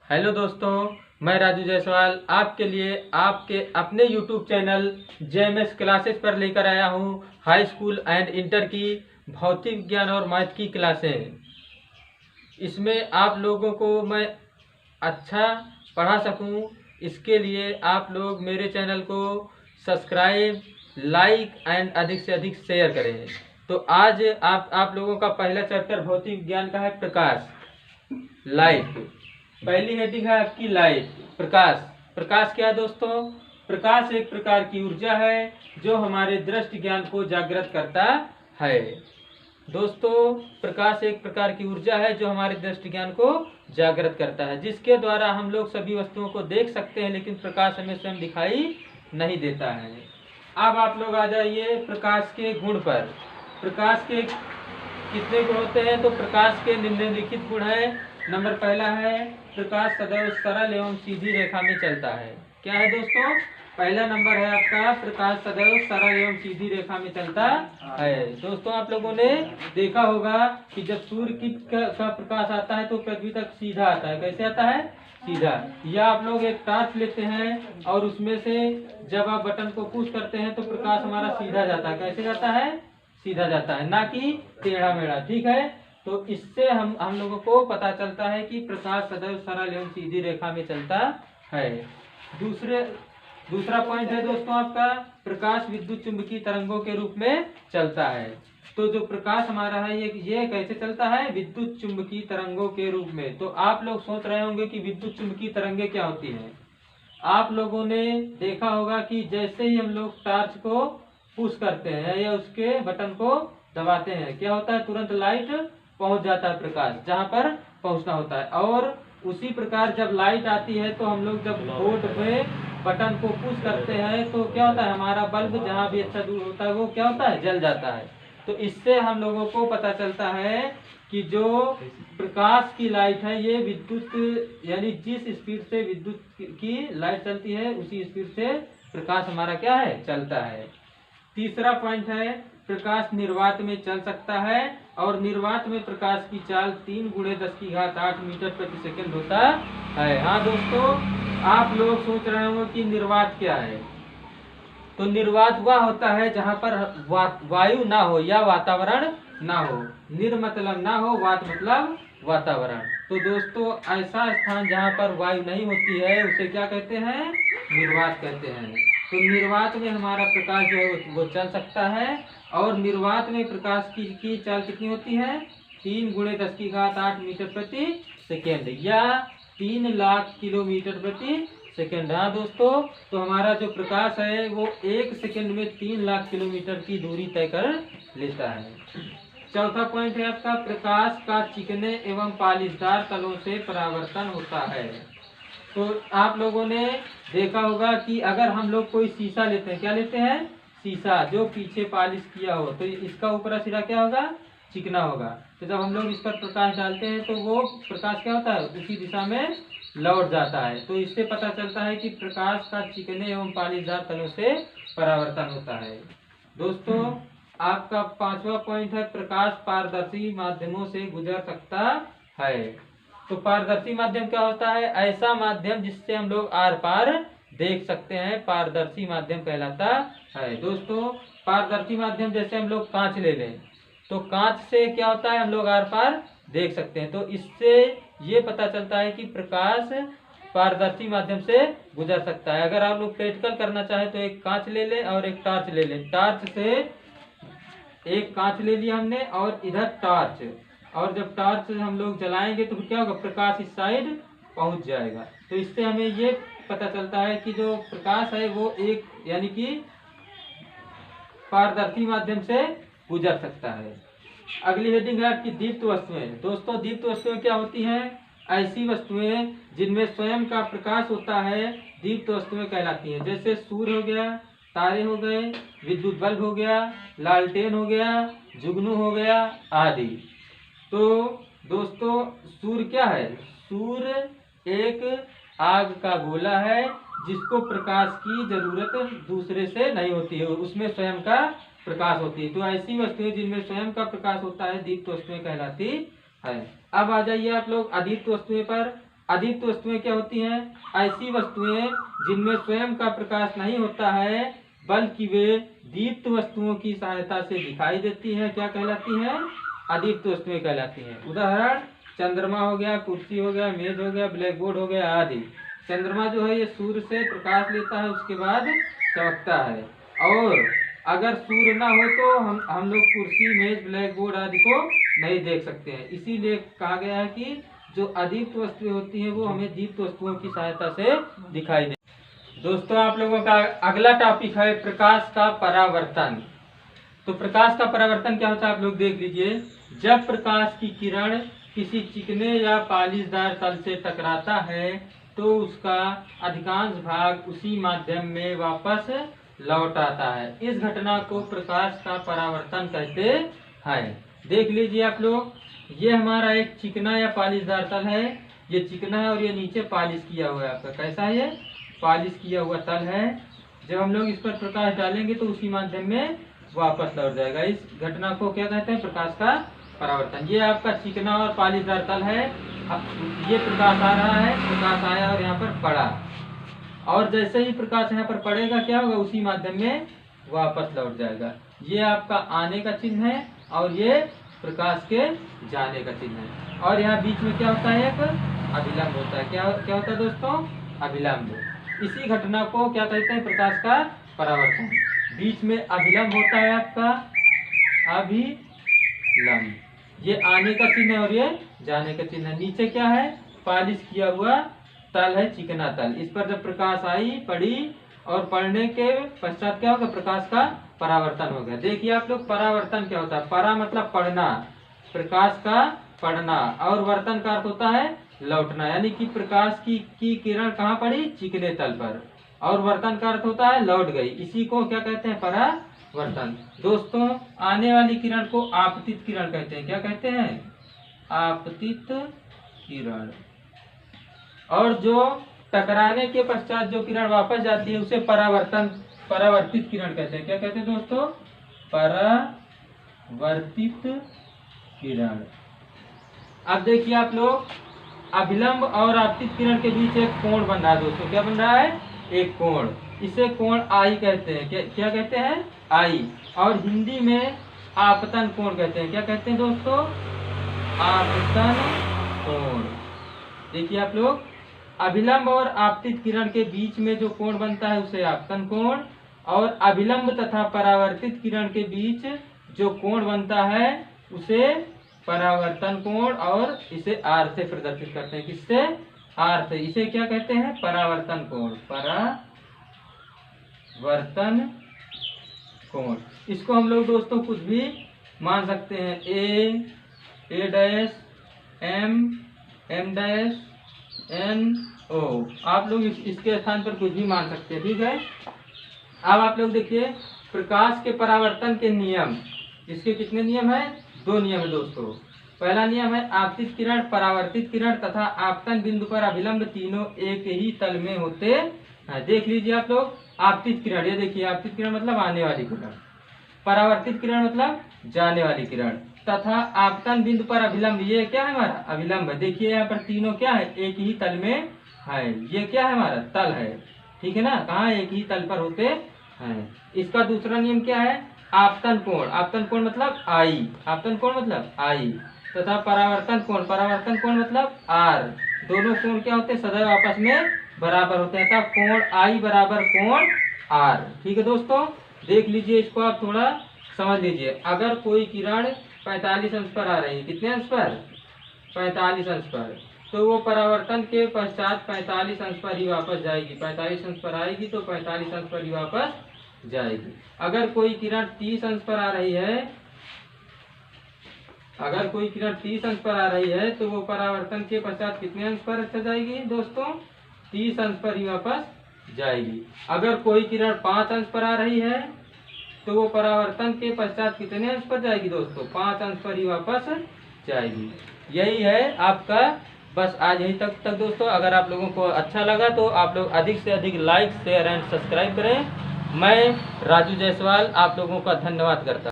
Hello दोस्तों, मैं राजू जायसवाल आपके लिए आपके अपने यूट्यूब चैनल जेएमएस क्लासेस पर लेकर आया हूं हाई स्कूल एंड इंटर की भौतिक विज्ञान और मैथ की क्लासें। इसमें आप लोगों को मैं अच्छा पढ़ा सकूं, इसके लिए आप लोग मेरे चैनल को सब्सक्राइब, लाइक एंड अधिक से अधिक शेयर करें। तो आज आप लोगों का पहला चैप्टर भौतिक विज्ञान का है प्रकाश, लाइट। पहली हेडिंग है आपकी लाइट, प्रकाश। प्रकाश क्या है दोस्तों? प्रकाश एक प्रकार की ऊर्जा है जो हमारे दृष्टि ज्ञान को जागृत करता है। दोस्तों, प्रकाश एक प्रकार की ऊर्जा है जो हमारे दृष्टि ज्ञान को जागृत करता है, जिसके द्वारा हम लोग सभी वस्तुओं को देख सकते हैं, लेकिन प्रकाश हमें स्वयं दिखाई नहीं देता है। अब आप लोग आ जाइए प्रकाश के गुण पर। प्रकाश के कितने गुण होते हैं? तो प्रकाश के निम्नलिखित गुण है। नंबर पहला है प्रकाश सदैव सरल एवं सीधी रेखा में चलता है। क्या है दोस्तों? पहला नंबर है आपका प्रकाश सदैव सरल एवं सीधी रेखा में चलता है। दोस्तों, आप लोगों ने देखा होगा कि जब सूर्य का प्रकाश आता है तो पृथ्वी तक सीधा आता है। कैसे आता है? सीधा। या आप लोग एक टॉर्च लेते हैं और उसमें से जब आप बटन को पुश करते हैं तो प्रकाश हमारा सीधा जाता है। कैसे जाता है? सीधा जाता है, ना कि टेढ़ा मेढ़ा। ठीक है, तो इससे हम लोगों को पता चलता है कि प्रकाश सदैव सरल एवं सीधी रेखा में चलता है। दूसरा पॉइंट है दोस्तों आपका प्रकाश विद्युत चुंबकीय तरंगों के रूप में चलता है। तो जो प्रकाश हमारा है ये कैसे चलता है? विद्युत चुंबकीय तरंगों के रूप में। तो आप लोग सोच रहे होंगे कि विद्युत चुंबकीय तरंगे क्या होती हैं। आप लोगों ने देखा होगा कि जैसे ही हम लोग टॉर्च को पुश करते हैं या उसके बटन को दबाते हैं, क्या होता है? तुरंत लाइट पहुंच जाता है, प्रकाश जहां पर पहुंचना होता है। और उसी प्रकार जब लाइट आती है तो हम लोग जब बोर्ड पे बटन को पुश करते हैं तो क्या होता है? हमारा बल्ब जहां भी अच्छा दूर होता है वो क्या होता है? जल जाता है। तो इससे हम लोगों को पता चलता है कि जो प्रकाश की लाइट है ये विद्युत, यानी जिस स्पीड से विद्युत की लाइट चलती है उसी स्पीड से प्रकाश हमारा क्या है? चलता है। तीसरा पॉइंट है प्रकाश निर्वात में चल सकता है और निर्वात में प्रकाश की चाल 3×10⁸ मीटर प्रति सेकंड होता है। हाँ दोस्तों, आप लोग सोच रहे होंगे कि निर्वात क्या है। तो निर्वात वह होता है जहां पर वायु ना हो या वातावरण ना हो। निर मतलब ना हो, वात मतलब वातावरण। तो दोस्तों, ऐसा स्थान जहां पर वायु नहीं होती है उसे क्या कहते हैं? निर्वात कहते हैं। तो निर्वात में हमारा प्रकाश जो है वो चल सकता है। और निर्वात में प्रकाश की चाल कितनी होती है? 3×10⁸ मीटर प्रति सेकेंड या 3 लाख किलोमीटर प्रति सेकेंड। हाँ दोस्तों, तो हमारा जो प्रकाश है वो 1 सेकेंड में 3 लाख किलोमीटर की दूरी तय कर लेता है। चौथा पॉइंट है आपका प्रकाश का चिकने एवं पालिशदार तलों से परावर्तन होता है। तो आप लोगों ने देखा होगा कि अगर हम लोग कोई शीशा लेते हैं, क्या लेते हैं? शीशा जो पीछे पॉलिश किया हो, तो इसका ऊपरा सिरा क्या होगा? चिकना होगा। तो जब हम लोग इस पर प्रकाश डालते हैं तो वो प्रकाश क्या होता है? उसी दिशा में लौट जाता है। तो इससे पता चलता है कि प्रकाश का चिकने एवं पालिशदार तलों से परावर्तन होता है। दोस्तों, आपका पांचवा पॉइंट है प्रकाश पारदर्शी माध्यमों से गुजर सकता है। तो पारदर्शी माध्यम क्या होता है? ऐसा माध्यम जिससे हम लोग आर पार देख सकते हैं, पारदर्शी माध्यम कहलाता है। दोस्तों, पारदर्शी माध्यम जैसे हम लोग कांच ले लें तो कांच से क्या होता है? हम लोग आर पार देख सकते हैं। तो इससे ये पता चलता है कि प्रकाश पारदर्शी माध्यम से गुजर सकता है। अगर आप लोग प्रैक्टिकल करना चाहें तो एक कांच ले लें और एक टॉर्च ले लें। टॉर्च से एक कांच ले लिया हमने और इधर टॉर्च, और जब टॉर्च हम लोग जलाएंगे तो क्या होगा? प्रकाश इस साइड पहुंच जाएगा। तो इससे हमें ये पता चलता है कि जो प्रकाश है वो एक यानी कि पारदर्शी माध्यम से गुजर सकता है। अगली हेडिंग है आपकी दीप्त वस्तुएं। दोस्तों, दीप्त वस्तुएं क्या होती हैं? ऐसी वस्तुएं जिनमें स्वयं का प्रकाश होता है दीप्त वस्तुएं कहलाती हैं। जैसे सूर्य हो गया, तारे हो गए, विद्युत बल्ब हो गया, लालटेन हो गया, जुगनू हो गया आदि। तो दोस्तों, सूर्य क्या है? सूर्य एक आग का गोला है जिसको प्रकाश की जरूरत दूसरे से नहीं होती है, उसमें स्वयं का प्रकाश होती है। तो ऐसी वस्तुएं जिनमें स्वयं का प्रकाश होता है दीप्त वस्तुएं कहलाती है। अब आ जाइए आप लोग अदीप्त वस्तुएं पर। अदीप्त वस्तुएं क्या होती हैं? ऐसी वस्तुएं जिनमें स्वयं का प्रकाश नहीं होता है बल्कि वे दीप्त वस्तुओं की सहायता से दिखाई देती हैं। क्या कहलाती हैं? अदीप्त वस्तुएं कहलाती हैं। उदाहरण, चंद्रमा हो गया, कुर्सी हो गया, मेज हो गया, ब्लैक बोर्ड हो गया आदि। चंद्रमा जो है ये सूर्य से प्रकाश लेता है, उसके बाद चमकता है। और अगर सूर्य ना हो तो हम लोग कुर्सी, मेज, ब्लैक बोर्ड आदि को नहीं देख सकते हैं। इसीलिए कहा गया है कि जो अदीप्त वस्तुएं होती हैं वो हमें दीप्त वस्तुओं की सहायता से दिखाई दे। दोस्तों, आप लोगों का अगला टॉपिक है प्रकाश का परावर्तन। तो प्रकाश का परावर्तन क्या होता है आप लोग देख लीजिए। जब प्रकाश की किरण किसी चिकने या पालिशदार तल से टकराता है तो उसका अधिकांश भाग उसी माध्यम में वापस लौट आता है। इस घटना को प्रकाश का परावर्तन कहते हैं। देख लीजिए आप लोग, ये हमारा एक चिकना या पालिशदार तल है। ये चिकना है और ये नीचे पालिश किया हुआ है। आपका कैसा है? ये पालिश किया हुआ तल है। जब हम लोग इस पर प्रकाश डालेंगे तो उसी माध्यम में वापस लौट जाएगा। इस घटना को क्या कहते हैं? प्रकाश का परावर्तन। ये आपका चिकना और पालिशदार तल है। अब ये प्रकाश आ रहा है, प्रकाश आया और यहाँ पर पड़ा, और जैसे ही प्रकाश यहाँ पर पड़ेगा क्या होगा? उसी माध्यम में वापस लौट जाएगा। ये आपका आने का चिन्ह है और ये प्रकाश के जाने का चिन्ह है। और यहाँ बीच में क्या होता है? एक अभिलंब होता है। क्या होता है दोस्तों? अभिलंब। इसी घटना को क्या कहते हैं? प्रकाश का परावर्तन। बीच में अभिलंब होता है आपका, अभिलंब। ये आने का चिन्ह है और ये जाने का चिन्ह है। नीचे क्या है? पालिश किया हुआ तल है, चिकना तल। इस पर जब प्रकाश आई, पड़ी, और पड़ने के पश्चात क्या होगा? प्रकाश का परावर्तन हो गया। देखिए आप लोग, परावर्तन क्या होता है? परा मतलब पड़ना, प्रकाश का पड़ना, और वर्तन का अर्थ होता है लौटना। यानी कि प्रकाश की किरण कहाँ पड़ी? चिकने तल पर, और वर्तन का अर्थ होता है लौट गई। इसी को क्या कहते हैं? परावर्तन। दोस्तों, आने वाली किरण को आपतित किरण कहते हैं। क्या कहते हैं? आपतित किरण। और जो टकराने के पश्चात जो किरण वापस जाती है उसे परावर्तित किरण कहते हैं। क्या कहते हैं दोस्तों? परावर्तित किरण। अब देखिए आप लोग, अभिलंब और आपतित किरण के बीच एक कोण बन रहा है दोस्तों। क्या बन रहा है? एक कोण। इसे कोण आई कहते हैं। क्या कहते हैं? आई। और हिंदी में आपतन कोण कहते हैं। क्या कहते हैं दोस्तों? आपतन कोण। देखिए आप लोग, अभिलंब और आपतित किरण के बीच में जो कोण बनता है उसे आपतन कोण, और अभिलंब तथा परावर्तित किरण के बीच जो कोण बनता है उसे परावर्तन कोण, और इसे आर से प्रदर्शित करते हैं। किससे? आर से। इसे क्या कहते हैं? परावर्तन कोण। परावर्तन कोण। इसको हम लोग दोस्तों कुछ भी मान सकते हैं। A dash, M dash, N O. आप लोग इसके स्थान पर कुछ भी मान सकते हैं। ठीक है। अब आप लोग देखिए, प्रकाश के परावर्तन के नियम। इसके कितने नियम है? 2 नियम है दोस्तों। पहला नियम है आपतित किरण, परावर्तित किरण तथा आपतन बिंदु पर अभिलंब तीनों एक ही तल में होते हैं। देख लीजिए आप लोग, आपतित किरण, ये देखिए, आपतित किरण मतलब आने वाली किरण, परावर्तित किरण मतलब जाने वाली किरण, तथा आपतन बिंदु पर अभिलंब, ये क्या है? हमारा अभिलंब है। देखिए यहाँ पर तीनों क्या है? एक ही तल में है। ये क्या है? हमारा तल है। ठीक है ना? कहाँ? एक ही तल पर होते हैं। इसका दूसरा नियम क्या है? आपतन कोण। आपतन कोण मतलब आई। आपतन कोण मतलब आई। तथा परावर्तन कोण मतलब आर। दोनों कोण क्या होते हैं? सदैव आपस में बराबर होते हैं। तब कोण आई बराबर कोण आर। ठीक है दोस्तों, देख लीजिए, इसको आप थोड़ा समझ लीजिए। अगर कोई किरण 45 अंश पर आ रही है, कितने अंश पर? 45 अंश पर, तो वो परावर्तन के पश्चात 45 अंश पर ही वापस जाएगी। 45 अंश पर आएगी तो 45 अंश पर ही वापस जाएगी। अगर कोई किरण 30 अंश पर आ रही है, अगर कोई किरण 30 अंश पर आ रही है तो वो परावर्तन के पश्चात कितने अंश पर अच्छा जाएगी दोस्तों? 30 अंश पर ही वापस जाएगी। अगर कोई किरण 5 अंश पर आ रही है तो वो परावर्तन के पश्चात कितने अंश पर जाएगी दोस्तों? 5 अंश पर ही वापस जाएगी। यही है आपका, बस आज यही तक दोस्तों। अगर आप लोगों को अच्छा लगा तो आप लोग अधिक से अधिक लाइक, शेयर एंड सब्सक्राइब करें। मैं राजू जायसवाल आप लोगों का धन्यवाद करता हूँ।